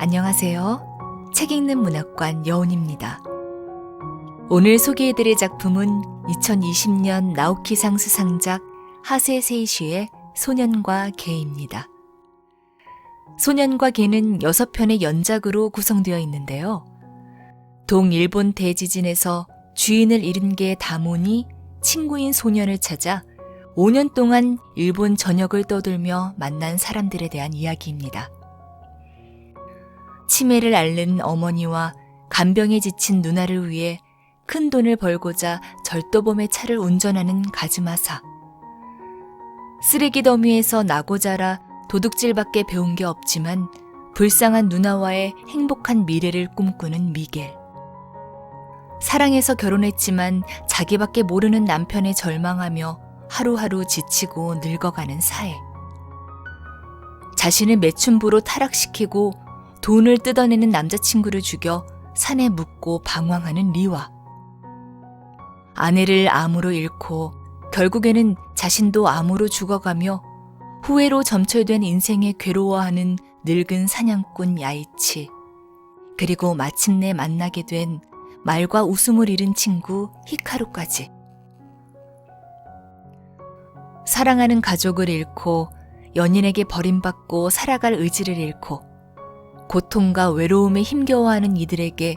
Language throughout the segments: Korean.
안녕하세요. 책 읽는 문학관 여운입니다. 오늘 소개해드릴 작품은 2020년 나오키상 수상작 하세 세이슈의 소년과 개입니다. 소년과 개는 6편의 연작으로 구성되어 있는데요. 동일본 대지진에서 주인을 잃은 개 다몬이 친구인 소년을 찾아 5년 동안 일본 전역을 떠돌며 만난 사람들에 대한 이야기입니다. 치매를 앓는 어머니와 간병에 지친 누나를 위해 큰 돈을 벌고자 절도범의 차를 운전하는 가즈마사. 쓰레기 더미에서 나고 자라 도둑질밖에 배운 게 없지만 불쌍한 누나와의 행복한 미래를 꿈꾸는 미겔. 사랑해서 결혼했지만 자기밖에 모르는 남편에 절망하며 하루하루 지치고 늙어가는 사회. 자신을 매춘부로 타락시키고 돈을 뜯어내는 남자친구를 죽여 산에 묻고 방황하는 리와. 아내를 암으로 잃고 결국에는 자신도 암으로 죽어가며 후회로 점철된 인생에 괴로워하는 늙은 사냥꾼 야이치. 그리고 마침내 만나게 된 말과 웃음을 잃은 친구 히카루까지. 사랑하는 가족을 잃고 연인에게 버림받고 살아갈 의지를 잃고 고통과 외로움에 힘겨워하는 이들에게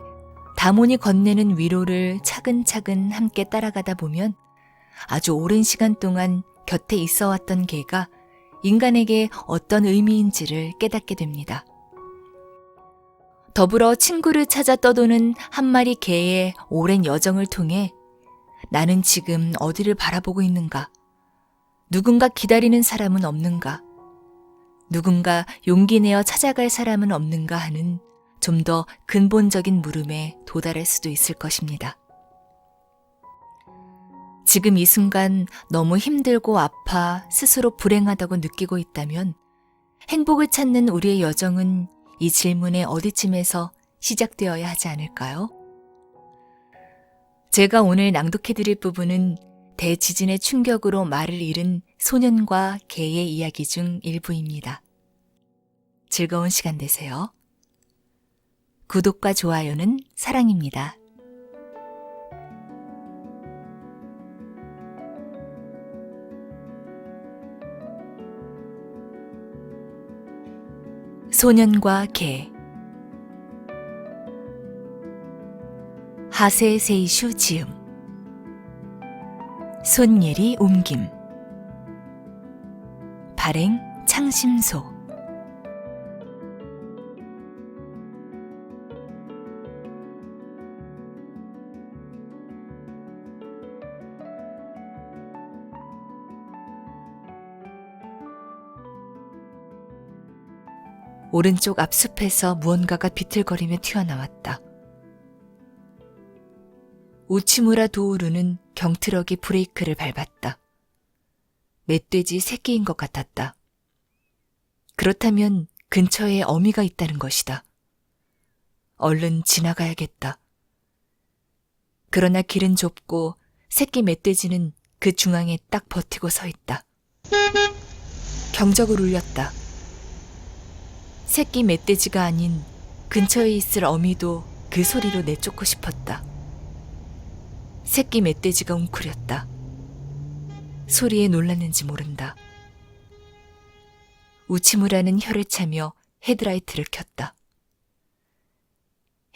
다몬이 건네는 위로를 차근차근 함께 따라가다 보면 아주 오랜 시간 동안 곁에 있어왔던 개가 인간에게 어떤 의미인지를 깨닫게 됩니다. 더불어 친구를 찾아 떠도는 한 마리 개의 오랜 여정을 통해 나는 지금 어디를 바라보고 있는가? 누군가 기다리는 사람은 없는가? 누군가 용기 내어 찾아갈 사람은 없는가 하는 좀 더 근본적인 물음에 도달할 수도 있을 것입니다. 지금 이 순간 너무 힘들고 아파 스스로 불행하다고 느끼고 있다면 행복을 찾는 우리의 여정은 이 질문의 어디쯤에서 시작되어야 하지 않을까요? 제가 오늘 낭독해드릴 부분은 대지진의 충격으로 말을 잃은 소년과 개의 이야기 중 일부입니다. 즐거운 시간 되세요. 구독과 좋아요는 사랑입니다. 소년과 개. 하세 세이슈 지음. 손예리 옮김. 발행 창심소. 오른쪽 앞숲에서 무언가가 비틀거리며 튀어나왔다. 우치무라 도우루는 경트럭이 브레이크를 밟았다. 멧돼지 새끼인 것 같았다. 그렇다면 근처에 어미가 있다는 것이다. 얼른 지나가야겠다. 그러나 길은 좁고 새끼 멧돼지는 그 중앙에 딱 버티고 서 있다. 경적을 울렸다. 새끼 멧돼지가 아닌 근처에 있을 어미도 그 소리로 내쫓고 싶었다. 새끼 멧돼지가 웅크렸다. 소리에 놀랐는지 모른다. 우치무라는 혀를 차며 헤드라이트를 켰다.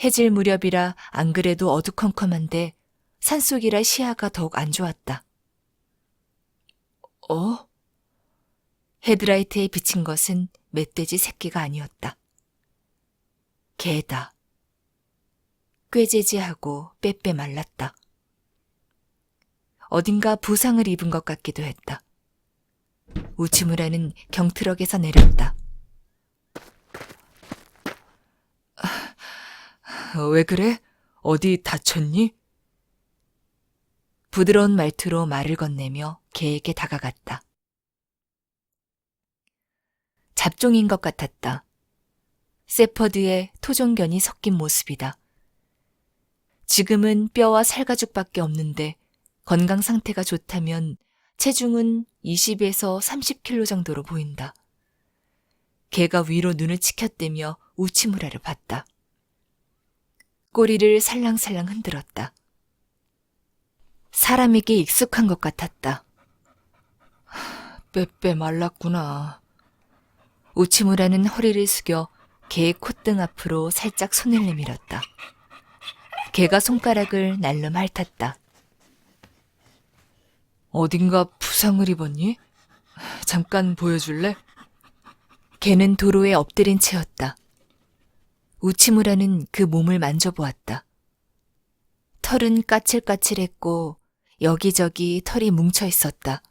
해질 무렵이라 안 그래도 어두컴컴한데 산속이라 시야가 더욱 안 좋았다. 헤드라이트에 비친 것은 멧돼지 새끼가 아니었다. 개다. 꾀재재하고 빼빼 말랐다. 어딘가 부상을 입은 것 같기도 했다. 우치무라는 경트럭에서 내렸다. 왜 그래? 어디 다쳤니? 부드러운 말투로 말을 건네며 개에게 다가갔다. 잡종인 것 같았다. 세퍼드의 토종견이 섞인 모습이다. 지금은 뼈와 살가죽밖에 없는데 건강 상태가 좋다면 체중은 20에서 30kg 정도로 보인다. 개가 위로 눈을 치켰대며 우치무라를 봤다. 꼬리를 살랑살랑 흔들었다. 사람에게 익숙한 것 같았다. 빼빼 말랐구나. 우치무라는 허리를 숙여 개의 콧등 앞으로 살짝 손을 내밀었다. 개가 손가락을 날름 핥았다. 어딘가 부상을 입었니? 잠깐 보여줄래? 개는 도로에 엎드린 채였다. 우치무라는 그 몸을 만져보았다. 털은 까칠까칠했고 여기저기 털이 뭉쳐 있었다.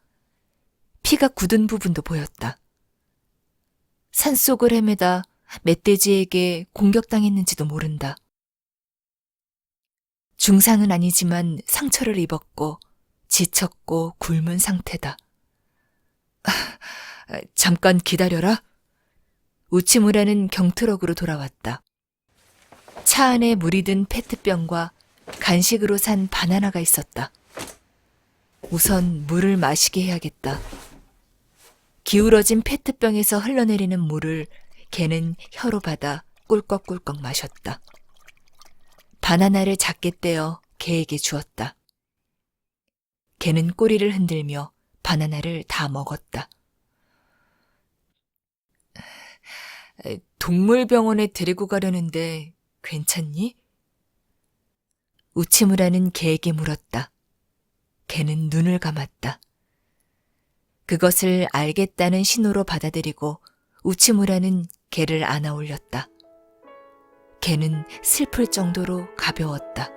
피가 굳은 부분도 보였다. 산속을 헤매다 멧돼지에게 공격당했는지도 모른다. 중상은 아니지만 상처를 입었고 지쳤고 굶은 상태다. 잠깐 기다려라. 우치무라는 경트럭으로 돌아왔다. 차 안에 물이 든 페트병과 간식으로 산 바나나가 있었다. 우선 물을 마시게 해야겠다. 기울어진 페트병에서 흘러내리는 물을 개는 혀로 받아 꿀꺽꿀꺽 마셨다. 바나나를 작게 떼어 개에게 주었다. 개는 꼬리를 흔들며 바나나를 다 먹었다. 동물병원에 데리고 가려는데 괜찮니? 우치무라는 개에게 물었다. 개는 눈을 감았다. 그것을 알겠다는 신호로 받아들이고 우치무라는 개를 안아 올렸다. 개는 슬플 정도로 가벼웠다.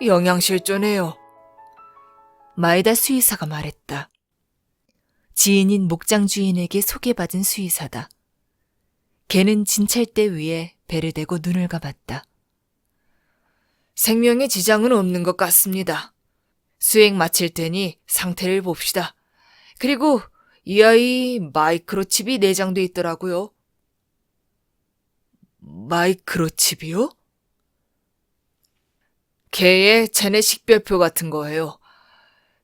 영양실조네요. 마에다 수의사가 말했다. 지인인 목장 주인에게 소개받은 수의사다. 개는 진찰대 위에 배를 대고 눈을 감았다. 생명에 지장은 없는 것 같습니다. 수행 마칠 테니 상태를 봅시다. 그리고 이 아이 마이크로칩이 내장돼 있더라고요. 마이크로칩이요? 개의 체내 식별표 같은 거예요.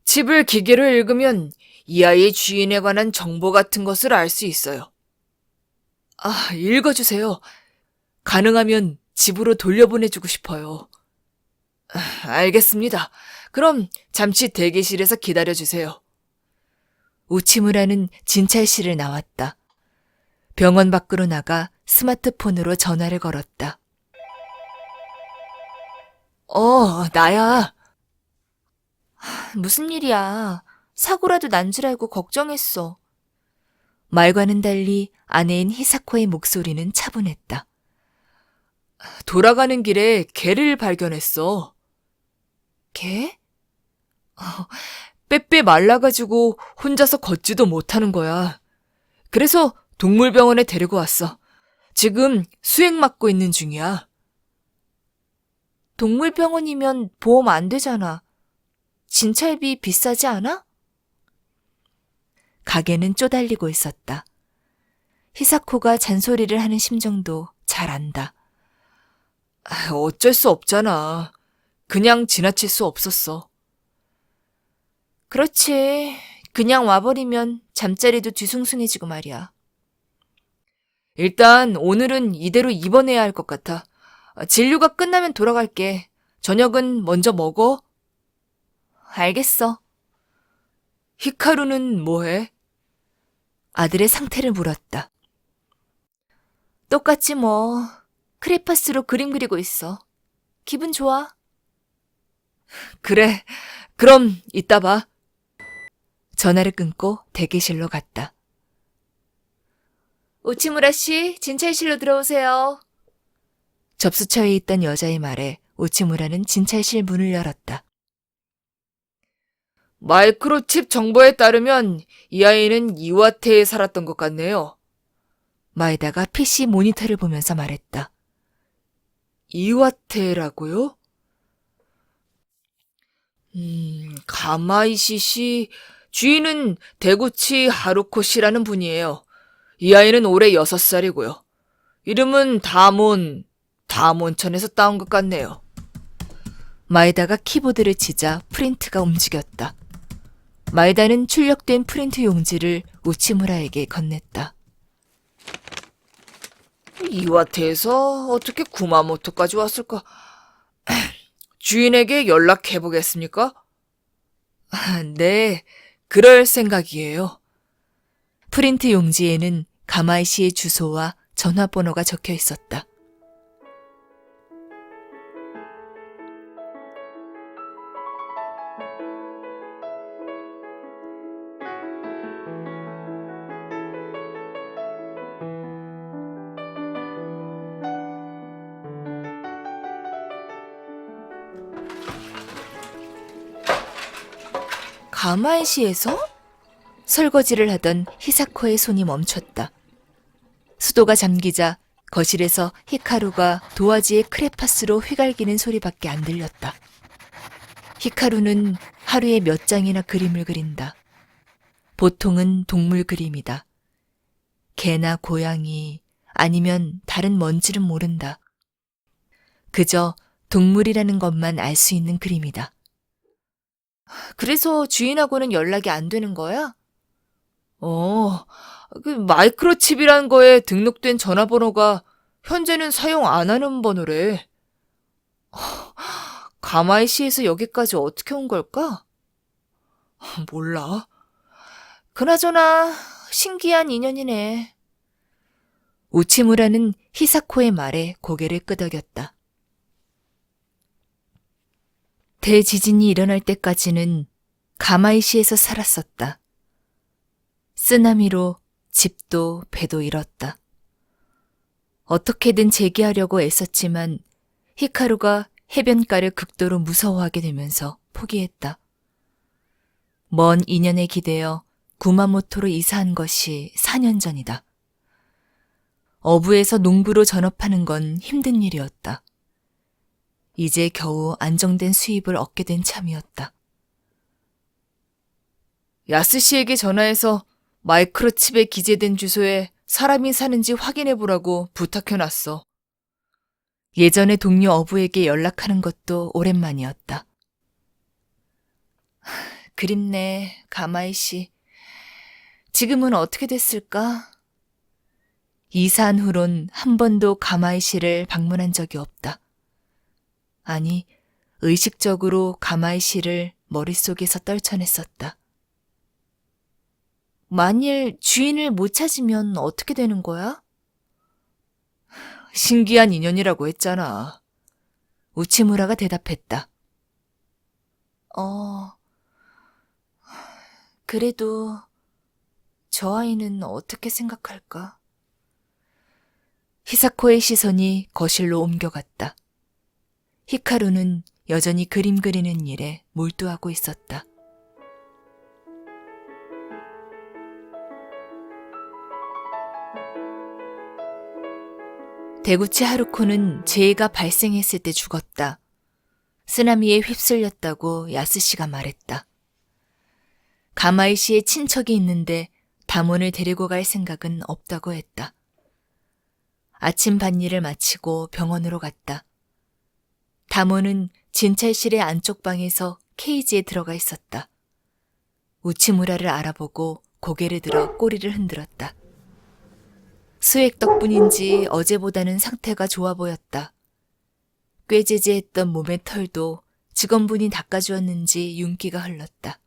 칩을 기계로 읽으면 이 아이의 주인에 관한 정보 같은 것을 알 수 있어요. 읽어주세요. 가능하면 집으로 돌려보내주고 싶어요. 알겠습니다. 그럼 잠시 대기실에서 기다려주세요. 우치무라는 진찰실을 나왔다. 병원 밖으로 나가 스마트폰으로 전화를 걸었다. 나야. 무슨 일이야. 사고라도 난 줄 알고 걱정했어. 말과는 달리 아내인 히사코의 목소리는 차분했다. 돌아가는 길에 개를 발견했어. 개? 빼빼 말라가지고 혼자서 걷지도 못하는 거야. 그래서 동물병원에 데리고 왔어. 지금 수액 맞고 있는 중이야. 동물병원이면 보험 안 되잖아. 진찰비 비싸지 않아? 가게는 쪼달리고 있었다. 히사코가 잔소리를 하는 심정도 잘 안다. 어쩔 수 없잖아. 그냥 지나칠 수 없었어. 그렇지. 그냥 와버리면 잠자리도 뒤숭숭해지고 말이야. 일단 오늘은 이대로 입원해야 할 것 같아. 진료가 끝나면 돌아갈게. 저녁은 먼저 먹어. 알겠어. 히카루는 뭐해? 아들의 상태를 물었다. 똑같지 뭐. 크레파스로 그림 그리고 있어. 기분 좋아? 그래. 그럼 이따 봐. 전화를 끊고 대기실로 갔다. 우치무라 씨, 진찰실로 들어오세요. 접수처에 있던 여자의 말에 우치무라는 진찰실 문을 열었다. 마이크로칩 정보에 따르면 이 아이는 이와테에 살았던 것 같네요. 마에다가 PC 모니터를 보면서 말했다. 이와테라고요? 가마이시 씨, 주인은 대구치 하루코 씨라는 분이에요. 이 아이는 올해 6살이고요. 이름은 다몬천에서 따온 것 같네요. 마에다가 키보드를 치자 프린트가 움직였다. 마에다는 출력된 프린트 용지를 우치무라에게 건넸다. 이와테에서 어떻게 구마모토까지 왔을까? 주인에게 연락해보겠습니까? 네, 그럴 생각이에요. 프린트 용지에는 가마이 씨의 주소와 전화번호가 적혀 있었다. 가마이 씨에서? 설거지를 하던 히사코의 손이 멈췄다. 수도가 잠기자 거실에서 히카루가 도화지에 크레파스로 휘갈기는 소리밖에 안 들렸다. 히카루는 하루에 몇 장이나 그림을 그린다. 보통은 동물 그림이다. 개나 고양이 아니면 다른 뭔지는 모른다. 그저 동물이라는 것만 알 수 있는 그림이다. 그래서 주인하고는 연락이 안 되는 거야? 그 마이크로칩이란 거에 등록된 전화번호가 현재는 사용 안 하는 번호래. 가마이 시에서 여기까지 어떻게 온 걸까? 몰라. 그나저나 신기한 인연이네. 우치무라는 히사코의 말에 고개를 끄덕였다. 대지진이 일어날 때까지는 가마이시에서 살았었다. 쓰나미로 집도 배도 잃었다. 어떻게든 재기하려고 애썼지만 히카루가 해변가를 극도로 무서워하게 되면서 포기했다. 먼 인연에 기대어 구마모토로 이사한 것이 4년 전이다. 어부에서 농부로 전업하는 건 힘든 일이었다. 이제 겨우 안정된 수입을 얻게 된 참이었다. 야스 씨에게 전화해서 마이크로칩에 기재된 주소에 사람이 사는지 확인해보라고 부탁해놨어. 예전의 동료 어부에게 연락하는 것도 오랜만이었다. 그립네, 가마이 씨. 지금은 어떻게 됐을까? 이사한 후론 한 번도 가마이 씨를 방문한 적이 없다. 아니, 의식적으로 가마이 씨를 머릿속에서 떨쳐냈었다. 만일 주인을 못 찾으면 어떻게 되는 거야? 신기한 인연이라고 했잖아. 우치무라가 대답했다. 그래도 저 아이는 어떻게 생각할까? 히사코의 시선이 거실로 옮겨갔다. 히카루는 여전히 그림 그리는 일에 몰두하고 있었다. 대구치 하루코는 재해가 발생했을 때 죽었다. 쓰나미에 휩쓸렸다고 야스씨가 말했다. 가마이 씨의 친척이 있는데 담원을 데리고 갈 생각은 없다고 했다. 아침 밭일을 마치고 병원으로 갔다. 담원은 진찰실의 안쪽 방에서 케이지에 들어가 있었다. 우치무라를 알아보고 고개를 들어 꼬리를 흔들었다. 수액 덕분인지 어제보다는 상태가 좋아 보였다. 꾀지지했던 몸의 털도 직원분이 닦아주었는지 윤기가 흘렀다.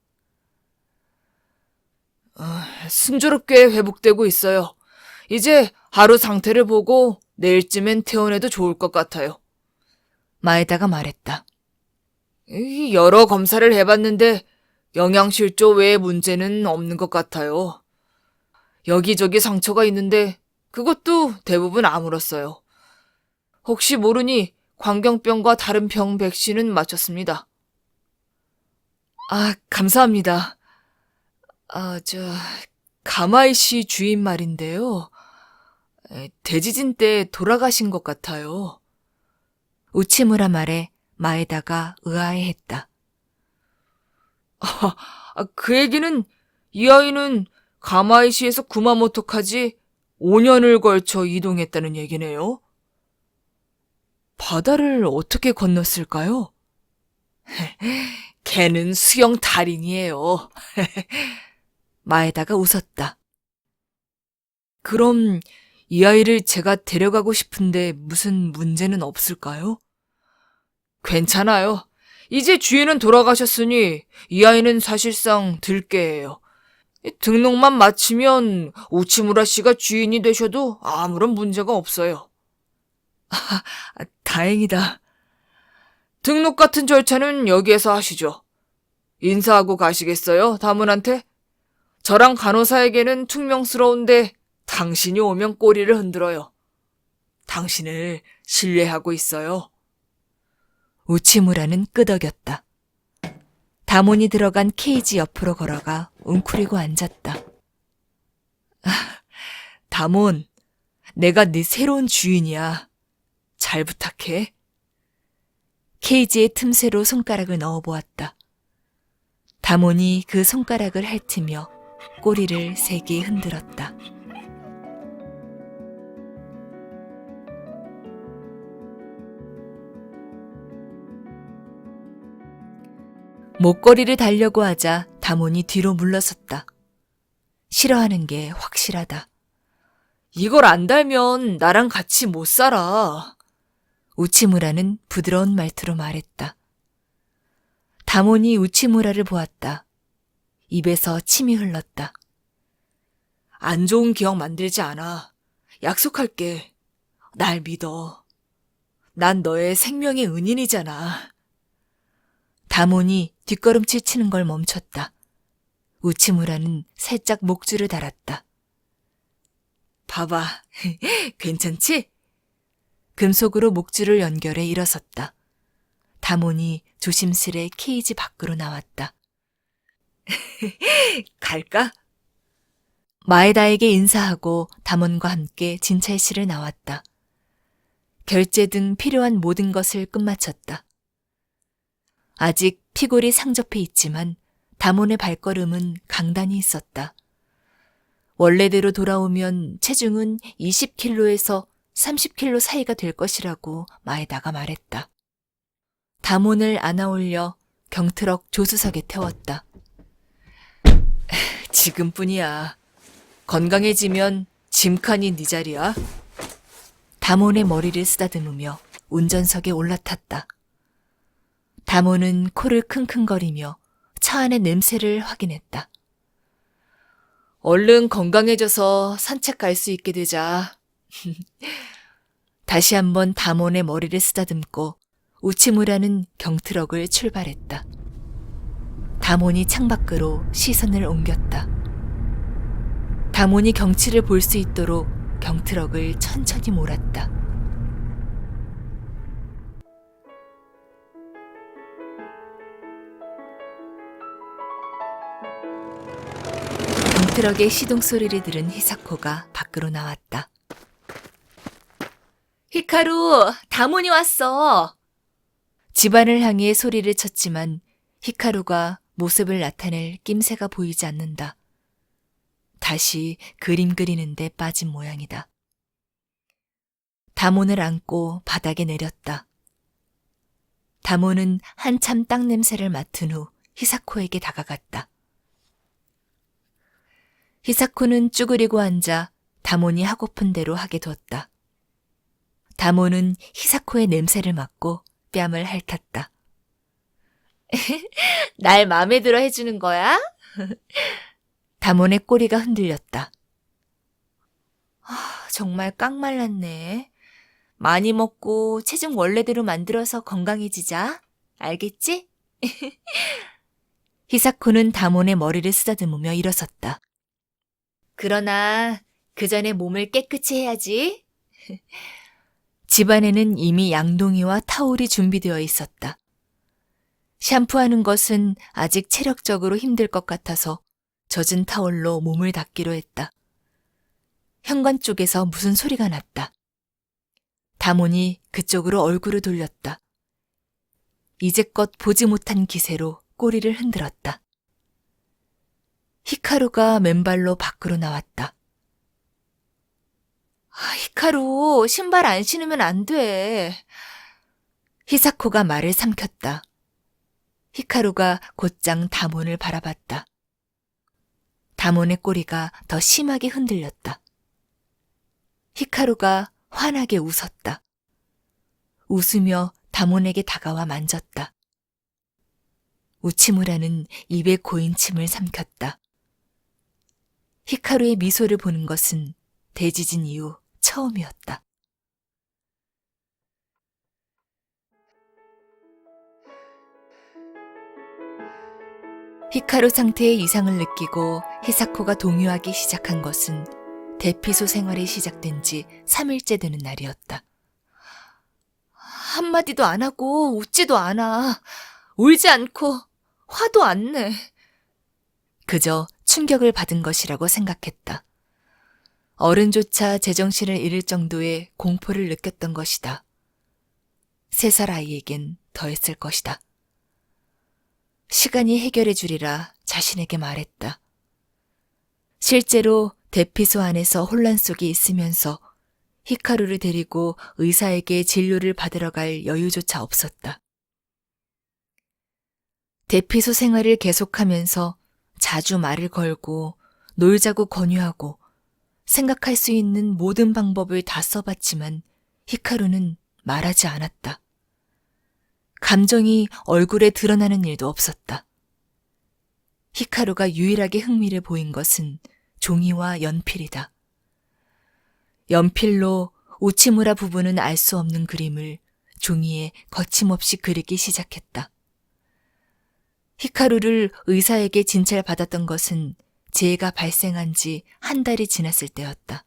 순조롭게 회복되고 있어요. 이제 하루 상태를 보고 내일쯤엔 퇴원해도 좋을 것 같아요. 마에다가 말했다. 여러 검사를 해봤는데 영양실조 외에 문제는 없는 것 같아요. 여기저기 상처가 있는데 그것도 대부분 아물었어요. 혹시 모르니 광견병과 다른 병 백신은 맞췄습니다. 감사합니다. 가마이 씨 주인 말인데요. 대지진 때 돌아가신 것 같아요. 우치무라 말에 마에다가 의아해했다. 그 얘기는 이 아이는 가마이시에서 구마모토까지 5년을 걸쳐 이동했다는 얘기네요. 바다를 어떻게 건넜을까요? 걔는 수영 달인이에요. 마에다가 웃었다. 그럼 이 아이를 제가 데려가고 싶은데 무슨 문제는 없을까요? 괜찮아요. 이제 주인은 돌아가셨으니 이 아이는 사실상 들개예요. 등록만 마치면 우치무라 씨가 주인이 되셔도 아무런 문제가 없어요. 다행이다. 등록 같은 절차는 여기에서 하시죠. 인사하고 가시겠어요, 다문한테? 저랑 간호사에게는 퉁명스러운데 당신이 오면 꼬리를 흔들어요. 당신을 신뢰하고 있어요. 우치무라는 끄덕였다. 다몬이 들어간 케이지 옆으로 걸어가 웅크리고 앉았다. 다몬, 내가 네 새로운 주인이야. 잘 부탁해. 케이지의 틈새로 손가락을 넣어보았다. 다몬이 그 손가락을 핥으며 꼬리를 세게 흔들었다. 목걸이를 달려고 하자 다몬이 뒤로 물러섰다. 싫어하는 게 확실하다. 이걸 안 달면 나랑 같이 못 살아. 우치무라는 부드러운 말투로 말했다. 다몬이 우치무라를 보았다. 입에서 침이 흘렀다. 안 좋은 기억 만들지 않아. 약속할게. 날 믿어. 난 너의 생명의 은인이잖아. 다몬이 뒷걸음질 치는 걸 멈췄다. 우치무라는 살짝 목줄을 달았다. 봐봐. 괜찮지? 금속으로 목줄을 연결해 일어섰다. 다몬이 조심스레 케이지 밖으로 나왔다. 갈까? 마에다에게 인사하고 다몬과 함께 진찰실을 나왔다. 결제 등 필요한 모든 것을 끝마쳤다. 아직 피골이 상접해 있지만 다몬의 발걸음은 강단이 있었다. 원래대로 돌아오면 체중은 20kg에서 30kg 사이가 될 것이라고 마에다가 말했다. 다몬을 안아올려 경트럭 조수석에 태웠다. 지금뿐이야. 건강해지면 짐칸이 네 자리야. 다몬의 머리를 쓰다듬으며 운전석에 올라탔다. 다몬은 코를 킁킁거리며 차 안의 냄새를 확인했다. 얼른 건강해져서 산책 갈 수 있게 되자. 다시 한번 다몬의 머리를 쓰다듬고 우치무라는 경트럭을 출발했다. 다몬이 창밖으로 시선을 옮겼다. 다몬이 경치를 볼 수 있도록 경트럭을 천천히 몰았다. 경트럭의 시동 소리를 들은 히사코가 밖으로 나왔다. 히카루, 다몬이 왔어. 집안을 향해 소리를 쳤지만 히카루가 모습을 나타낼 낌새가 보이지 않는다. 다시 그림 그리는데 빠진 모양이다. 다몬을 안고 바닥에 내렸다. 다몬은 한참 땅 냄새를 맡은 후 히사코에게 다가갔다. 히사코는 쭈그리고 앉아 다몬이 하고픈 대로 하게 두었다. 다몬은 히사코의 냄새를 맡고 뺨을 핥았다. 날 마음에 들어 해주는 거야? 다몬의 꼬리가 흔들렸다. 정말 깡말랐네. 많이 먹고 체중 원래대로 만들어서 건강해지자. 알겠지? 히사코는 다몬의 머리를 쓰다듬으며 일어섰다. 그러나 그 전에 몸을 깨끗이 해야지. 집안에는 이미 양동이와 타올이 준비되어 있었다. 샴푸하는 것은 아직 체력적으로 힘들 것 같아서 젖은 타올로 몸을 닦기로 했다. 현관 쪽에서 무슨 소리가 났다. 다몬이 그쪽으로 얼굴을 돌렸다. 이제껏 보지 못한 기세로 꼬리를 흔들었다. 히카루가 맨발로 밖으로 나왔다. 히카루, 신발 안 신으면 안 돼. 히사코가 말을 삼켰다. 히카루가 곧장 다몬을 바라봤다. 다몬의 꼬리가 더 심하게 흔들렸다. 히카루가 환하게 웃었다. 웃으며 다몬에게 다가와 만졌다. 우치무라는 입에 고인 침을 삼켰다. 히카루의 미소를 보는 것은 대지진 이후 처음이었다. 히카루 상태의 이상을 느끼고 히사코가 동요하기 시작한 것은 대피소 생활이 시작된 지 3일째 되는 날이었다. 한마디도 안 하고 웃지도 않아. 울지 않고 화도 안 내. 그저 충격을 받은 것이라고 생각했다. 어른조차 제정신을 잃을 정도의 공포를 느꼈던 것이다. 3살 아이에겐 더했을 것이다. 시간이 해결해 주리라 자신에게 말했다. 실제로 대피소 안에서 혼란 속에 있으면서 히카루를 데리고 의사에게 진료를 받으러 갈 여유조차 없었다. 대피소 생활을 계속하면서 자주 말을 걸고 놀자고 권유하고 생각할 수 있는 모든 방법을 다 써봤지만 히카루는 말하지 않았다. 감정이 얼굴에 드러나는 일도 없었다. 히카루가 유일하게 흥미를 보인 것은 종이와 연필이다. 연필로 우치무라 부부는 알 수 없는 그림을 종이에 거침없이 그리기 시작했다. 히카루를 의사에게 진찰받았던 것은 재해가 발생한 지 1달이 지났을 때였다.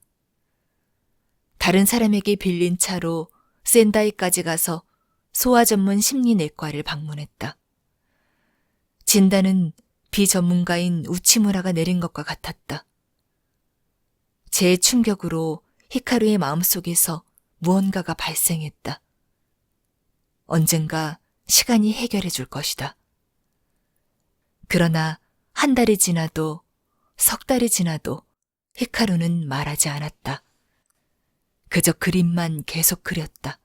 다른 사람에게 빌린 차로 센다이까지 가서 소아 전문 심리내과를 방문했다. 진단은 비전문가인 우치무라가 내린 것과 같았다. 재해 충격으로 히카루의 마음속에서 무언가가 발생했다. 언젠가 시간이 해결해 줄 것이다. 그러나 1달이 지나도 3달이 지나도 히카루는 말하지 않았다. 그저 그림만 계속 그렸다.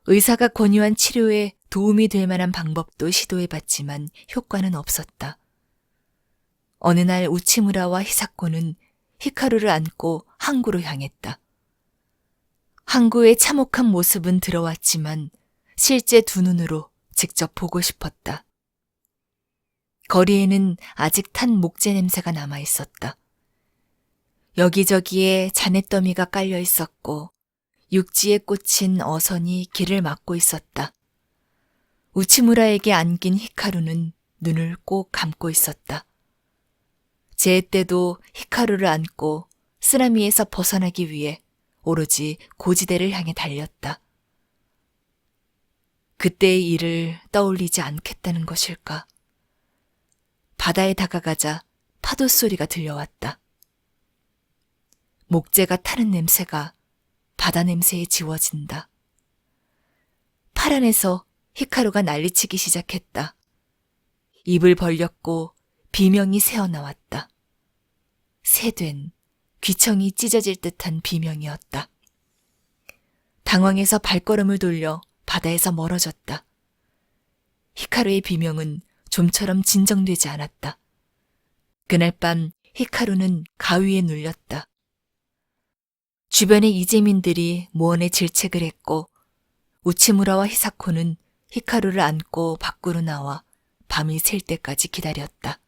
의사가 권유한 치료에 도움이 될 만한 방법도 시도해봤지만 효과는 없었다. 어느 날 우치무라와 히사코는 히카루를 안고 항구로 향했다. 항구의 참혹한 모습은 들어왔지만 실제 두 눈으로 직접 보고 싶었다. 거리에는 아직 탄 목재 냄새가 남아 있었다. 여기저기에 잔해더미가 깔려 있었고 육지에 꽂힌 어선이 길을 막고 있었다. 우치무라에게 안긴 히카루는 눈을 꼭 감고 있었다. 재해 때도 히카루를 안고 쓰나미에서 벗어나기 위해 오로지 고지대를 향해 달렸다. 그때의 일을 떠올리지 않겠다는 것일까? 바다에 다가가자 파도 소리가 들려왔다. 목재가 타는 냄새가 바다 냄새에 지워진다. 팔 안에서 히카루가 난리치기 시작했다. 입을 벌렸고 비명이 새어나왔다. 새된 귀청이 찢어질 듯한 비명이었다. 당황해서 발걸음을 돌려 바다에서 멀어졌다. 히카루의 비명은 좀처럼 진정되지 않았다. 그날 밤 히카루는 가위에 눌렸다. 주변의 이재민들이 무언에 질책을 했고 우치무라와 히사코는 히카루를 안고 밖으로 나와 밤이 셀 때까지 기다렸다.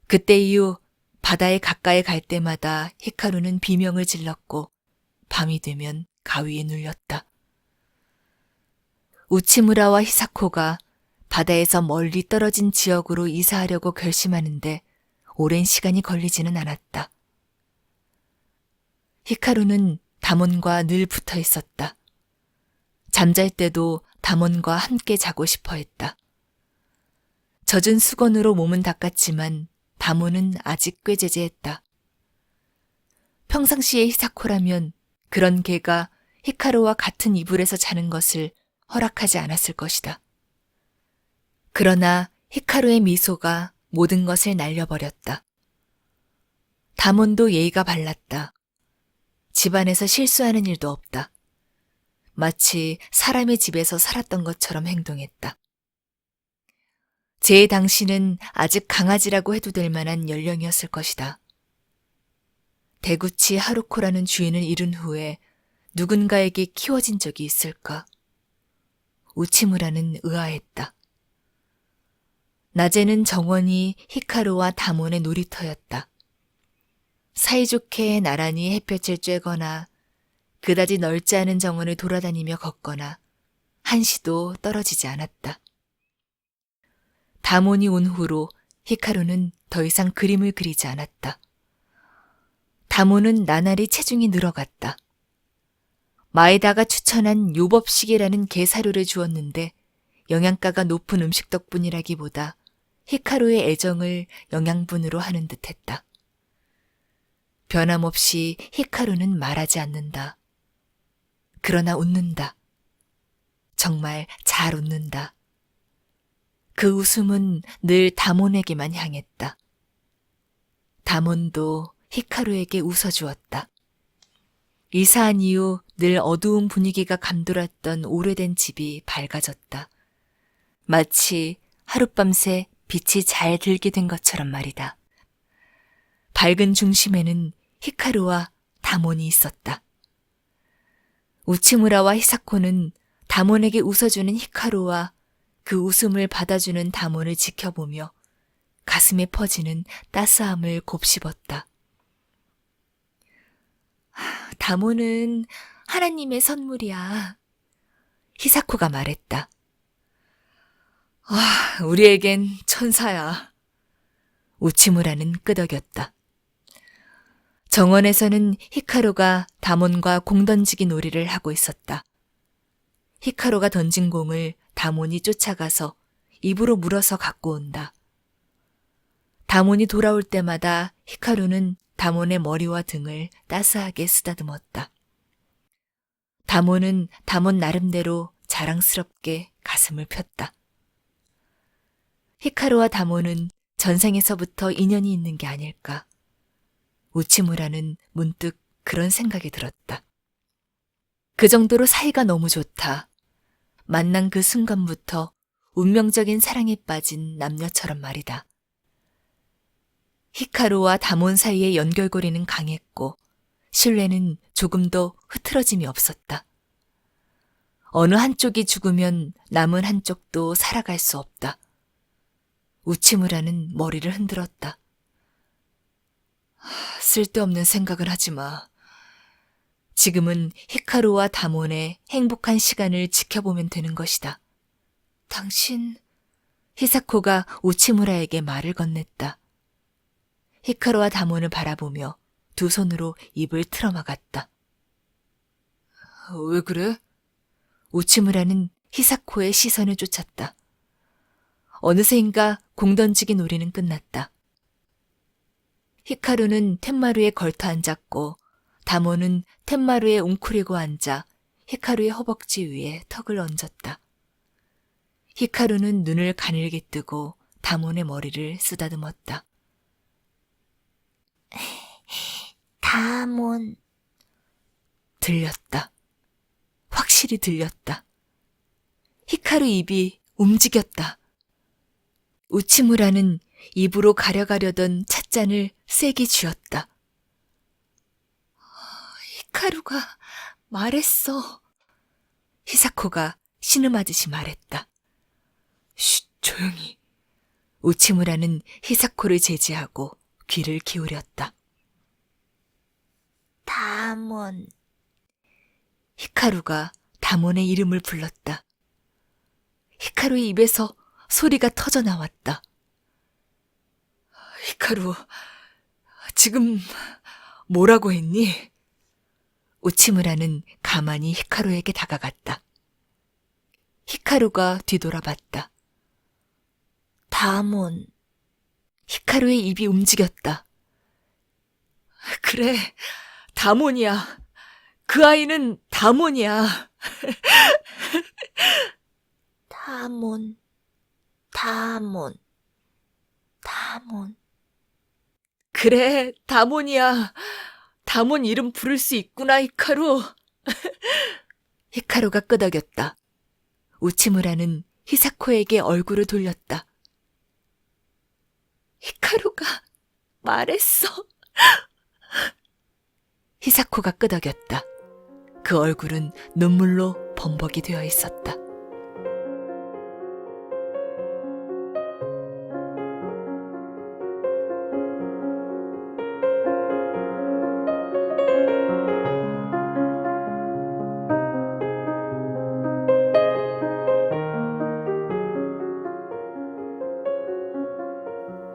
그때 이후 바다에 가까이 갈 때마다 히카루는 비명을 질렀고 밤이 되면 가위에 눌렸다. 우치무라와 히사코가 바다에서 멀리 떨어진 지역으로 이사하려고 결심하는데 오랜 시간이 걸리지는 않았다. 히카루는 다몬과 늘 붙어 있었다. 잠잘 때도 다몬과 함께 자고 싶어 했다. 젖은 수건으로 몸은 닦았지만 다몬은 아직 꾀죄죄했다. 평상시의 히사코라면 그런 개가 히카루와 같은 이불에서 자는 것을 허락하지 않았을 것이다. 그러나 히카루의 미소가 모든 것을 날려버렸다. 다몬도 예의가 발랐다. 집안에서 실수하는 일도 없다. 마치 사람의 집에서 살았던 것처럼 행동했다. 제 당시는 아직 강아지라고 해도 될 만한 연령이었을 것이다. 대구치 하루코라는 주인을 잃은 후에 누군가에게 키워진 적이 있을까? 우치무라는 의아했다. 낮에는 정원이 히카루와 다몬의 놀이터였다. 사이좋게 나란히 햇볕을 쬐거나 그다지 넓지 않은 정원을 돌아다니며 걷거나 한시도 떨어지지 않았다. 다몬이 온 후로 히카루는 더 이상 그림을 그리지 않았다. 다몬은 나날이 체중이 늘어갔다. 마에다가 추천한 요법식이라는 게 사료를 주었는데 영양가가 높은 음식 덕분이라기보다 히카루의 애정을 영양분으로 하는 듯했다. 변함없이 히카루는 말하지 않는다. 그러나 웃는다. 정말 잘 웃는다. 그 웃음은 늘 다몬에게만 향했다. 다몬도 히카루에게 웃어주었다. 이사한 이후 늘 어두운 분위기가 감돌았던 오래된 집이 밝아졌다. 마치 하룻밤새 빛이 잘 들게 된 것처럼 말이다. 밝은 중심에는 히카루와 다몬이 있었다. 우치무라와 히사코는 다몬에게 웃어주는 히카루와 그 웃음을 받아주는 다몬을 지켜보며 가슴에 퍼지는 따스함을 곱씹었다. 다몬은 하나님의 선물이야. 히사코가 말했다. 우리에겐 천사야. 우치무라는 끄덕였다. 정원에서는 히카루가 다몬과 공 던지기 놀이를 하고 있었다. 히카루가 던진 공을 다몬이 쫓아가서 입으로 물어서 갖고 온다. 다몬이 돌아올 때마다 히카루는 다몬의 머리와 등을 따스하게 쓰다듬었다. 다몬은 다몬 나름대로 자랑스럽게 가슴을 폈다. 히카루와 다몬은 전생에서부터 인연이 있는 게 아닐까. 우치무라는 문득 그런 생각이 들었다. 그 정도로 사이가 너무 좋다. 만난 그 순간부터 운명적인 사랑에 빠진 남녀처럼 말이다. 히카루와 다몬 사이의 연결고리는 강했고 신뢰는 조금도 흐트러짐이 없었다. 어느 한쪽이 죽으면 남은 한쪽도 살아갈 수 없다. 우치무라는 머리를 흔들었다. 쓸데없는 생각을 하지 마. 지금은 히카루와 다몬의 행복한 시간을 지켜보면 되는 것이다. 당신... 히사코가 우치무라에게 말을 건넸다. 히카루와 다몬을 바라보며 두 손으로 입을 틀어막았다. 왜 그래? 우치무라는 히사코의 시선을 쫓았다. 어느새인가 공 던지기 놀이는 끝났다. 히카루는 텐마루에 걸터 앉았고 다몬은 텐마루에 웅크리고 앉아 히카루의 허벅지 위에 턱을 얹었다. 히카루는 눈을 가늘게 뜨고 다몬의 머리를 쓰다듬었다. 다몬. 들렸다. 확실히 들렸다. 히카루 입이 움직였다. 우치무라는 입으로 가려가려던 찻잔을 세게 쥐었다. 히카루가 말했어. 히사코가 신음하듯이 말했다. 쉿, 조용히. 우치무라는 히사코를 제지하고 귀를 기울였다. 다몬. 히카루가 다몬의 이름을 불렀다. 히카루의 입에서 소리가 터져 나왔다. 히카루, 지금 뭐라고 했니? 우치무라는 가만히 히카루에게 다가갔다. 히카루가 뒤돌아봤다. 다몬. 히카루의 입이 움직였다. 그래, 다몬이야. 그 아이는 다몬이야. 다몬, 다몬, 다몬. 그래, 다몬이야. 다몬 이름 부를 수 있구나, 히카루. 히카루가 끄덕였다. 우치무라는 히사코에게 얼굴을 돌렸다. 히카루가 말했어. 히사코가 끄덕였다. 그 얼굴은 눈물로 범벅이 되어 있었다.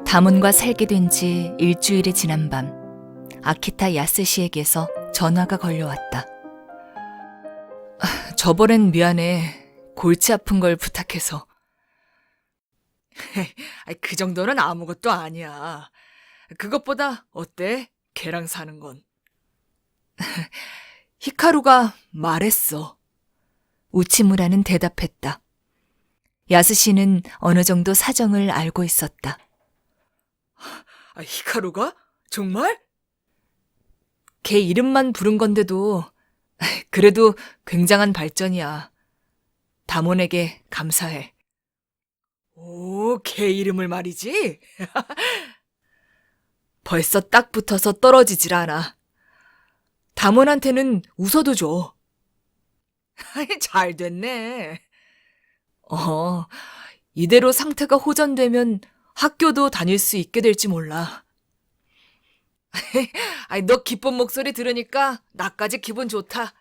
다몬과 살게 된 지 일주일이 지난 밤, 아키타 야스시에게서 전화가 걸려왔다. 저번엔 미안해. 골치 아픈 걸 부탁해서. 그 정도는 아무것도 아니야. 그것보다 어때? 걔랑 사는 건. 히카루가 말했어. 우치무라는 대답했다. 야스시는 어느 정도 사정을 알고 있었다. 히카루가? 정말? 걔 이름만 부른 건데도 그래도 굉장한 발전이야. 다몬에게 감사해. 오, 걔 이름을 말이지? 벌써 딱 붙어서 떨어지질 않아. 다몬한테는 웃어도 줘. 잘 됐네. 이대로 상태가 호전되면 학교도 다닐 수 있게 될지 몰라. 너 기쁜 목소리 들으니까 나까지 기분 좋다.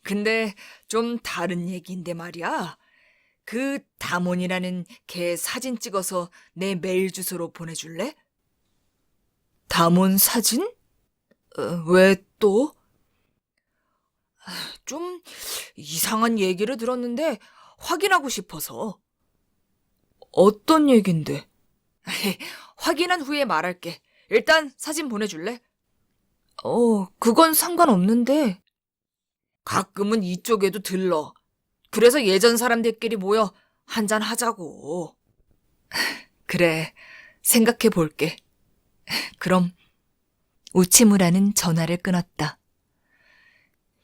근데 좀 다른 얘기인데 말이야. 그 다몬이라는 걔 사진 찍어서 내 메일 주소로 보내줄래? 다몬 사진? 왜 또? 좀 이상한 얘기를 들었는데 확인하고 싶어서. 어떤 얘긴데? 확인한 후에 말할게. 일단 사진 보내줄래? 그건 상관없는데. 가끔은 이쪽에도 들러. 그래서 예전 사람들끼리 모여 한잔 하자고. 그래, 생각해 볼게. 그럼. 우치무라는 전화를 끊었다.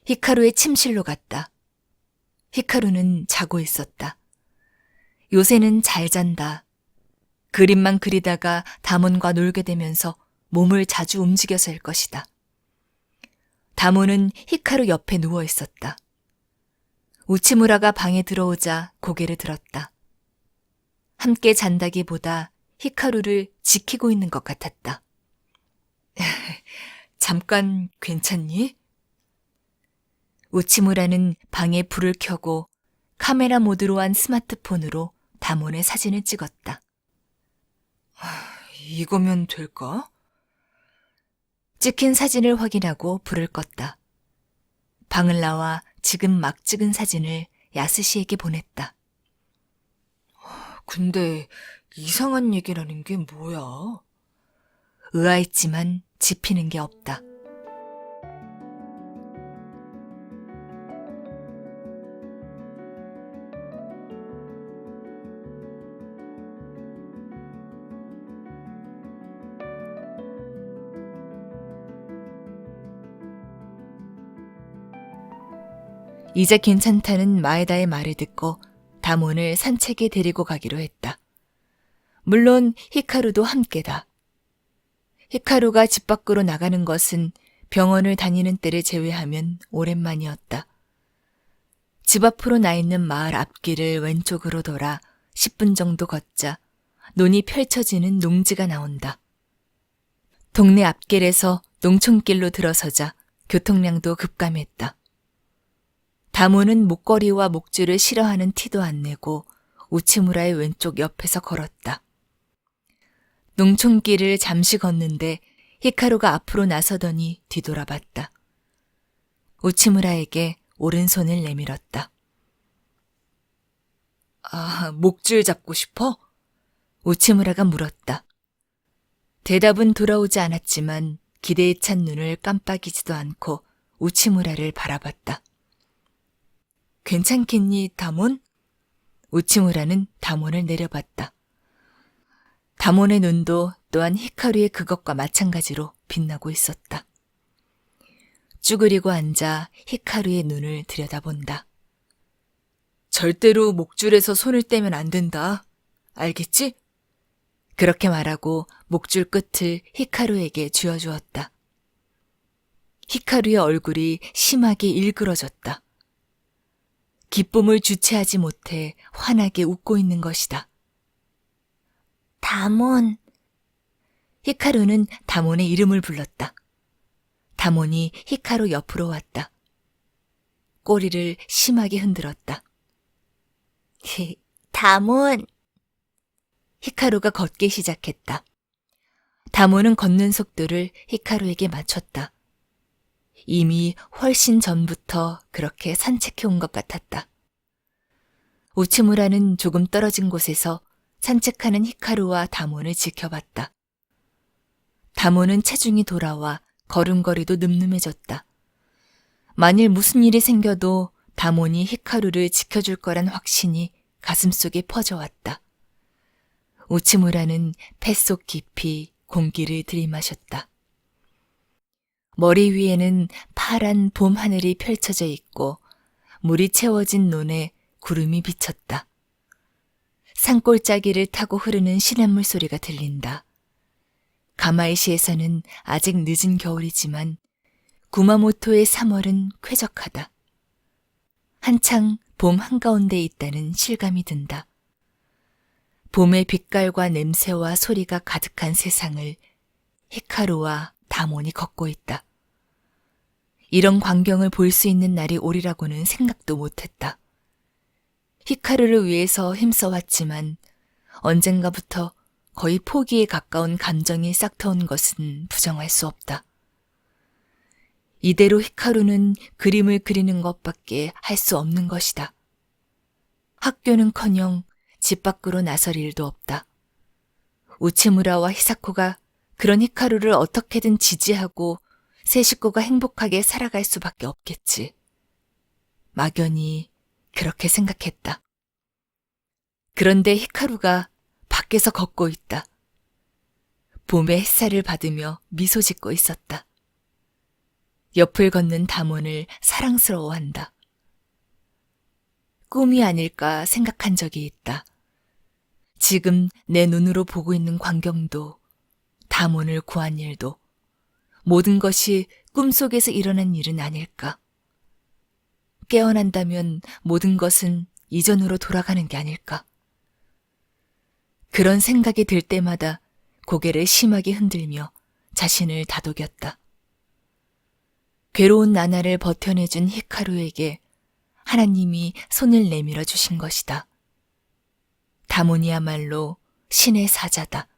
히카루의 침실로 갔다. 히카루는 자고 있었다. 요새는 잘 잔다. 그림만 그리다가 다몬과 놀게 되면서 몸을 자주 움직여서일 것이다. 다몬은 히카루 옆에 누워 있었다. 우치무라가 방에 들어오자 고개를 들었다. 함께 잔다기보다 히카루를 지키고 있는 것 같았다. 잠깐 괜찮니? 우치무라는 방에 불을 켜고 카메라 모드로 한 스마트폰으로 다몬의 사진을 찍었다. 이거면 될까? 찍힌 사진을 확인하고 불을 껐다. 방을 나와 지금 막 찍은 사진을 야스시에게 보냈다. 근데 이상한 얘기라는 게 뭐야? 의아했지만 짚히는 게 없다. 이제 괜찮다는 마에다의 말을 듣고 다몬을 산책에 데리고 가기로 했다. 물론 히카루도 함께다. 히카루가 집 밖으로 나가는 것은 병원을 다니는 때를 제외하면 오랜만이었다. 집 앞으로 나 있는 마을 앞길을 왼쪽으로 돌아 10분 정도 걷자 논이 펼쳐지는 농지가 나온다. 동네 앞길에서 농촌길로 들어서자 교통량도 급감했다. 다몬은 목걸이와 목줄을 싫어하는 티도 안 내고 우치무라의 왼쪽 옆에서 걸었다. 농촌길을 잠시 걷는데 히카루가 앞으로 나서더니 뒤돌아봤다. 우치무라에게 오른손을 내밀었다. 목줄 잡고 싶어? 우치무라가 물었다. 대답은 돌아오지 않았지만 기대에 찬 눈을 깜빡이지도 않고 우치무라를 바라봤다. 괜찮겠니, 다몬? 우치무라는 다몬을 내려봤다. 다몬의 눈도 또한 히카루의 그것과 마찬가지로 빛나고 있었다. 쭈그리고 앉아 히카루의 눈을 들여다본다. 절대로 목줄에서 손을 떼면 안 된다. 알겠지? 그렇게 말하고 목줄 끝을 히카루에게 쥐어주었다. 히카루의 얼굴이 심하게 일그러졌다. 기쁨을 주체하지 못해 환하게 웃고 있는 것이다. 다몬. 히카루는 다몬의 이름을 불렀다. 다몬이 히카루 옆으로 왔다. 꼬리를 심하게 흔들었다. 다몬. 히카루가 걷기 시작했다. 다몬은 걷는 속도를 히카루에게 맞췄다. 이미 훨씬 전부터 그렇게 산책해 온 것 같았다. 우츠무라는 조금 떨어진 곳에서 산책하는 히카루와 다몬을 지켜봤다. 다몬은 체중이 돌아와 걸음걸이도 늠름해졌다. 만일 무슨 일이 생겨도 다몬이 히카루를 지켜줄 거란 확신이 가슴속에 퍼져왔다. 우츠무라는 뱃속 깊이 공기를 들이마셨다. 머리 위에는 파란 봄 하늘이 펼쳐져 있고 물이 채워진 논에 구름이 비쳤다. 산골짜기를 타고 흐르는 시냇물 소리가 들린다. 가마이시에서는 아직 늦은 겨울이지만 구마모토의 3월은 쾌적하다. 한창 봄 한가운데 있다는 실감이 든다. 봄의 빛깔과 냄새와 소리가 가득한 세상을 히카루와 다몬이 걷고 있다. 이런 광경을 볼 수 있는 날이 오리라고는 생각도 못했다. 히카루를 위해서 힘써왔지만 언젠가부터 거의 포기에 가까운 감정이 싹트온 것은 부정할 수 없다. 이대로 히카루는 그림을 그리는 것밖에 할 수 없는 것이다. 학교는커녕 집 밖으로 나설 일도 없다. 우치무라와 히사코가 그런 히카루를 어떻게든 지지하고 세 식구가 행복하게 살아갈 수밖에 없겠지. 막연히 그렇게 생각했다. 그런데 히카루가 밖에서 걷고 있다. 봄의 햇살을 받으며 미소 짓고 있었다. 옆을 걷는 다몬을 사랑스러워한다. 꿈이 아닐까 생각한 적이 있다. 지금 내 눈으로 보고 있는 광경도, 다몬을 구한 일도, 모든 것이 꿈속에서 일어난 일은 아닐까. 깨어난다면 모든 것은 이전으로 돌아가는 게 아닐까. 그런 생각이 들 때마다 고개를 심하게 흔들며 자신을 다독였다. 괴로운 나날을 버텨내준 히카루에게 하나님이 손을 내밀어 주신 것이다. 다몬이야말로 신의 사자다.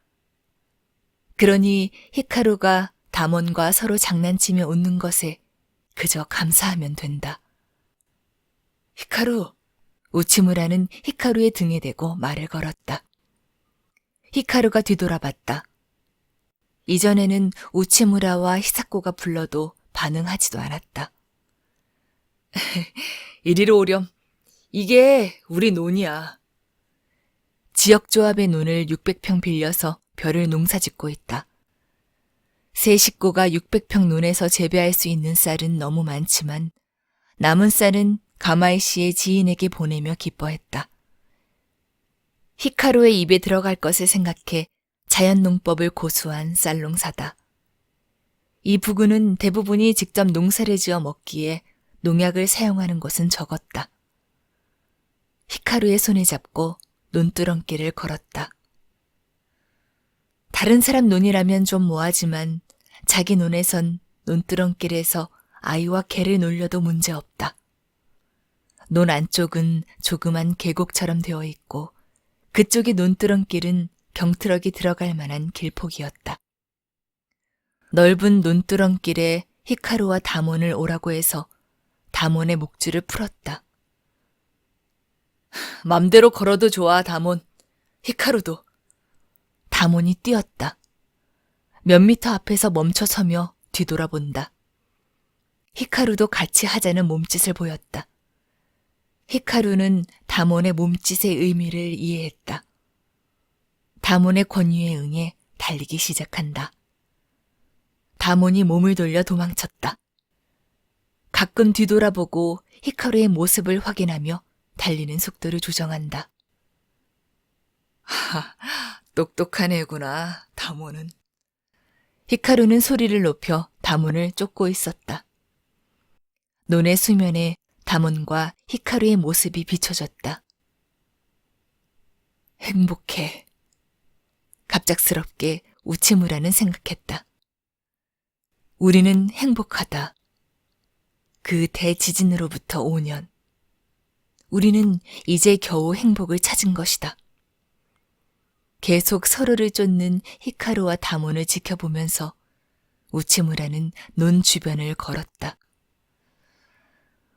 그러니 히카루가 다몬과 서로 장난치며 웃는 것에 그저 감사하면 된다. 히카루, 우치무라는 히카루의 등에 대고 말을 걸었다. 히카루가 뒤돌아봤다. 이전에는 우치무라와 히사코가 불러도 반응하지도 않았다. 이리로 오렴. 이게 우리 논이야. 지역조합의 논을 600평 빌려서 벼를 농사짓고 있다. 세 식구가 600평 논에서 재배할 수 있는 쌀은 너무 많지만 남은 쌀은 가마이시의 지인에게 보내며 기뻐했다. 히카루의 입에 들어갈 것을 생각해 자연농법을 고수한 쌀농사다. 이 부근은 대부분이 직접 농사를 지어 먹기에 농약을 사용하는 곳은 적었다. 히카루의 손을 잡고 논두렁길을 걸었다. 다른 사람 논이라면 좀 뭐하지만 자기 논에선 논두렁길에서 아이와 개를 놀려도 문제없다. 논 안쪽은 조그만 계곡처럼 되어 있고 그쪽의 논두렁길은 경트럭이 들어갈 만한 길폭이었다. 넓은 논두렁길에 히카루와 다몬을 오라고 해서 다몬의 목줄을 풀었다. 맘대로 걸어도 좋아, 다몬. 히카루도. 다몬이 뛰었다. 몇 미터 앞에서 멈춰서며 뒤돌아본다. 히카루도 같이 하자는 몸짓을 보였다. 히카루는 다몬의 몸짓의 의미를 이해했다. 다몬의 권유에 응해 달리기 시작한다. 다몬이 몸을 돌려 도망쳤다. 가끔 뒤돌아보고 히카루의 모습을 확인하며 달리는 속도를 조정한다. 똑똑한 애구나, 다몬은. 히카루는 소리를 높여 다몬을 쫓고 있었다. 논의 수면에 다몬과 히카루의 모습이 비춰졌다. 행복해. 갑작스럽게 우치무라는 생각했다. 우리는 행복하다. 그 대지진으로부터 5년. 우리는 이제 겨우 행복을 찾은 것이다. 계속 서로를 쫓는 히카루와 다몬을 지켜보면서 우치무라는 논 주변을 걸었다.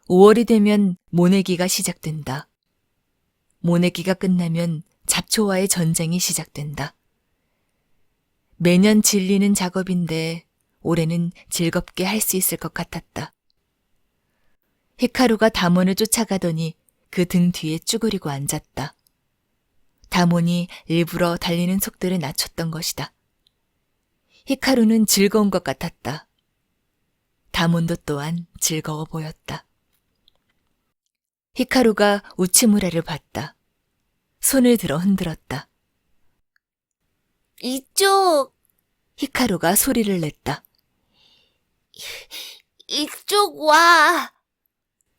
5월이 되면 모내기가 시작된다. 모내기가 끝나면 잡초와의 전쟁이 시작된다. 매년 질리는 작업인데 올해는 즐겁게 할 수 있을 것 같았다. 히카루가 다몬을 쫓아가더니 그 등 뒤에 쭈그리고 앉았다. 다몬이 일부러 달리는 속도를 낮췄던 것이다. 히카루는 즐거운 것 같았다. 다몬도 또한 즐거워 보였다. 히카루가 우치무라를 봤다. 손을 들어 흔들었다. 이쪽, 히카루가 소리를 냈다. 이쪽 와.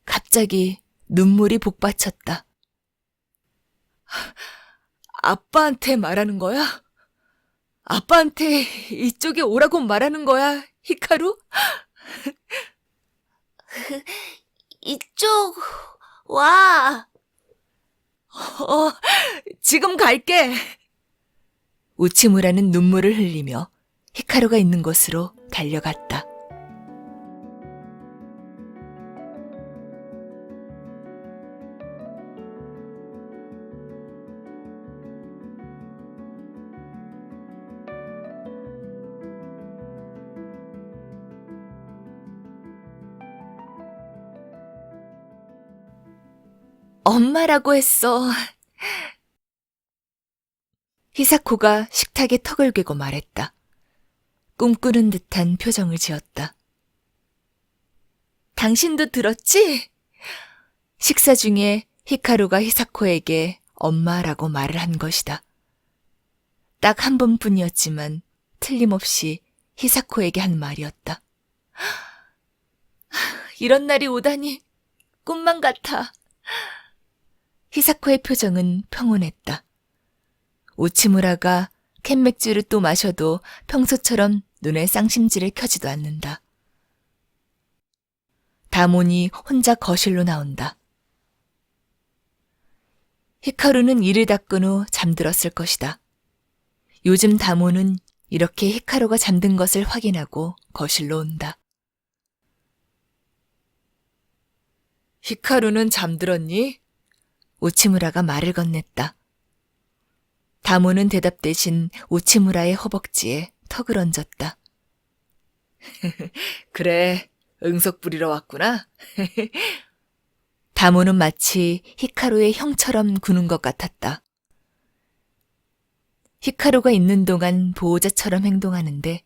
갑자기 눈물이 복받쳤다. 아빠한테 말하는 거야? 아빠한테 이쪽에 오라고 말하는 거야, 히카루? 이쪽 와. 지금 갈게. 우치무라는 눈물을 흘리며 히카루가 있는 곳으로 달려갔다. 엄마라고 했어. 히사코가 식탁에 턱을 괴고 말했다. 꿈꾸는 듯한 표정을 지었다. 당신도 들었지? 식사 중에 히카루가 히사코에게 엄마라고 말을 한 것이다. 딱 한 번뿐이었지만 틀림없이 히사코에게 한 말이었다. 이런 날이 오다니 꿈만 같아. 히사코의 표정은 평온했다. 우치무라가 캔맥주를 또 마셔도 평소처럼 눈에 쌍심지를 켜지도 않는다. 다몬이 혼자 거실로 나온다. 히카루는 이를 닦은 후 잠들었을 것이다. 요즘 다몬은 이렇게 히카루가 잠든 것을 확인하고 거실로 온다. 히카루는 잠들었니? 우치무라가 말을 건넸다. 다몬은 대답 대신 우치무라의 허벅지에 턱을 얹었다. 그래, 응석 부리러 왔구나. 다몬은 마치 히카루의 형처럼 구는 것 같았다. 히카루가 있는 동안 보호자처럼 행동하는데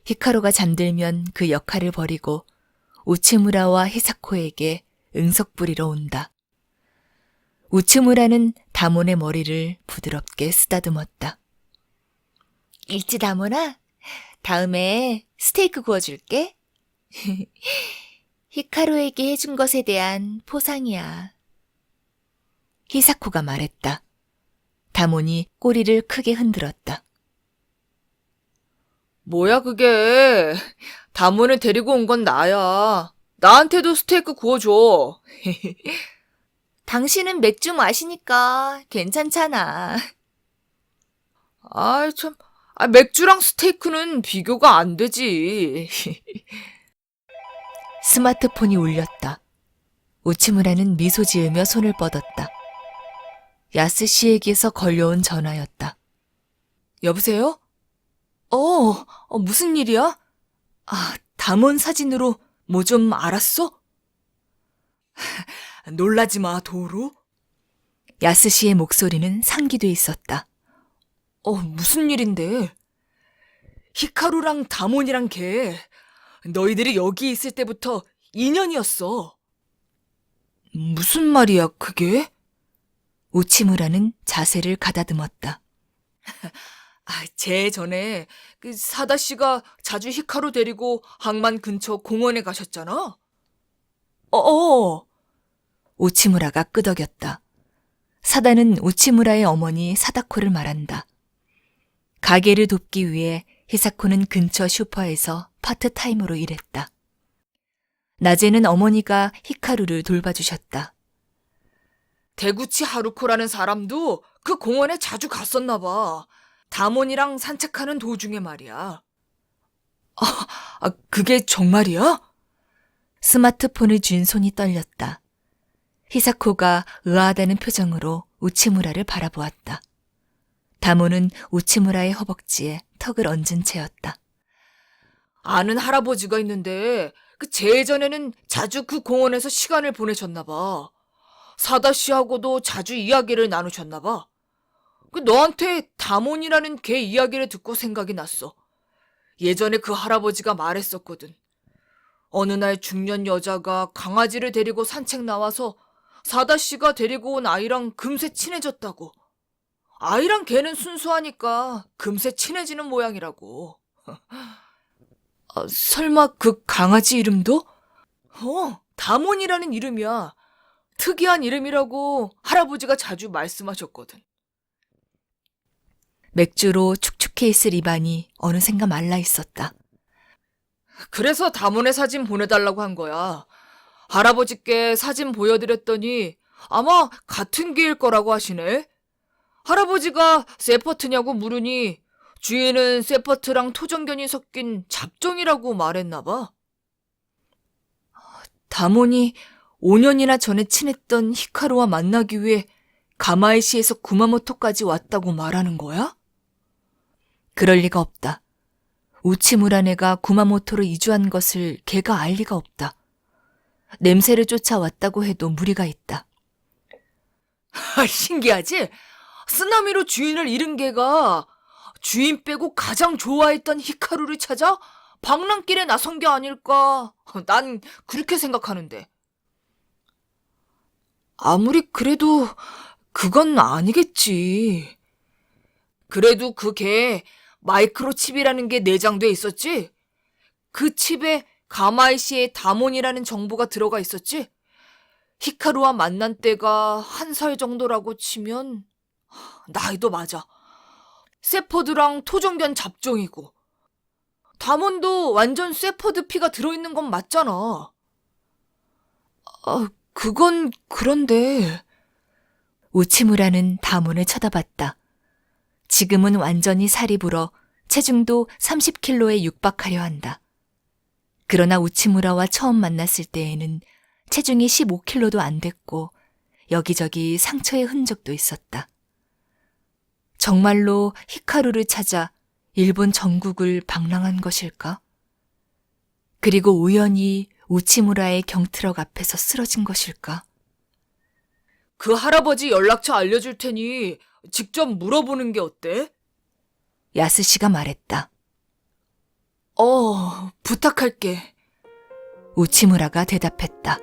히카루가 잠들면 그 역할을 버리고 우치무라와 히사코에게 응석 부리러 온다. 우츠무라는 다몬의 머리를 부드럽게 쓰다듬었다. 있지, 다몬아? 다음에 스테이크 구워줄게. 히카루에게 해준 것에 대한 포상이야. 히사코가 말했다. 다몬이 꼬리를 크게 흔들었다. 뭐야 그게. 다몬을 데리고 온 건 나야. 나한테도 스테이크 구워줘. 당신은 맥주 마시니까 괜찮잖아. 아이 참, 맥주랑 스테이크는 비교가 안 되지. 스마트폰이 울렸다. 우치무라는 미소 지으며 손을 뻗었다. 야스 씨에게서 걸려온 전화였다. 여보세요? 무슨 일이야? 다몬 사진으로 뭐 좀 알았어? 놀라지 마, 도루. 야스 씨의 목소리는 상기돼 있었다. 무슨 일인데? 히카루랑 다몬이랑 걔, 너희들이 여기 있을 때부터 인연이었어. 무슨 말이야, 그게? 우치무라는 자세를 가다듬었다. 제 전에 사다 씨가 자주 히카루 데리고 항만 근처 공원에 가셨잖아. 우치무라가 끄덕였다. 사다는 우치무라의 어머니 사다코를 말한다. 가게를 돕기 위해 히사코는 근처 슈퍼에서 파트타임으로 일했다. 낮에는 어머니가 히카루를 돌봐주셨다. 대구치 하루코라는 사람도 그 공원에 자주 갔었나 봐. 다몬이랑 산책하는 도중에 말이야. 그게 정말이야? 스마트폰을 쥔 손이 떨렸다. 히사코가 의아하다는 표정으로 우치무라를 바라보았다. 다모는 우치무라의 허벅지에 턱을 얹은 채였다. 아는 할아버지가 있는데 재전에는 자주 그 공원에서 시간을 보내셨나 봐. 사다 씨하고도 자주 이야기를 나누셨나 봐. 너한테 다몬이라는 걔 이야기를 듣고 생각이 났어. 예전에 그 할아버지가 말했었거든. 어느 날 중년 여자가 강아지를 데리고 산책 나와서 사다 씨가 데리고 온 아이랑 금세 친해졌다고. 아이랑 걔는 순수하니까 금세 친해지는 모양이라고. 설마 그 강아지 이름도? 다몬이라는 이름이야. 특이한 이름이라고 할아버지가 자주 말씀하셨거든. 맥주로 축축해 있을 입안이 어느샌가 말라 있었다. 그래서 다몬의 사진 보내달라고 한 거야. 할아버지께 사진 보여드렸더니 아마 같은 개일 거라고 하시네. 할아버지가 세퍼트냐고 물으니 주인은 세퍼트랑 토종견이 섞인 잡종이라고 말했나 봐. 다몬이 5년이나 전에 친했던 히카루와 만나기 위해 가마이시에서 구마모토까지 왔다고 말하는 거야? 그럴 리가 없다. 우치무라네가 구마모토로 이주한 것을 걔가 알 리가 없다. 냄새를 쫓아왔다고 해도 무리가 있다. 신기하지? 쓰나미로 주인을 잃은 개가 주인 빼고 가장 좋아했던 히카루를 찾아 방랑길에 나선 게 아닐까? 난 그렇게 생각하는데. 아무리 그래도 그건 아니겠지. 그래도 그 개 마이크로칩이라는 게 내장돼 있었지? 그 칩에 가마이시의 다몬이라는 정보가 들어가 있었지? 히카루와 만난 때가 1살 정도라고 치면 나이도 맞아. 세퍼드랑 토종견 잡종이고 다몬도 완전 세퍼드 피가 들어있는 건 맞잖아. 그건 그런데... 우치무라는 다몬을 쳐다봤다. 지금은 완전히 살이 불어 체중도 30kg에 육박하려 한다. 그러나 우치무라와 처음 만났을 때에는 체중이 15kg도 안 됐고 여기저기 상처의 흔적도 있었다. 정말로 히카루를 찾아 일본 전국을 방랑한 것일까? 그리고 우연히 우치무라의 경트럭 앞에서 쓰러진 것일까? 그 할아버지 연락처 알려줄 테니 직접 물어보는 게 어때? 야스시가 말했다. 부탁할게. 우치무라가 대답했다.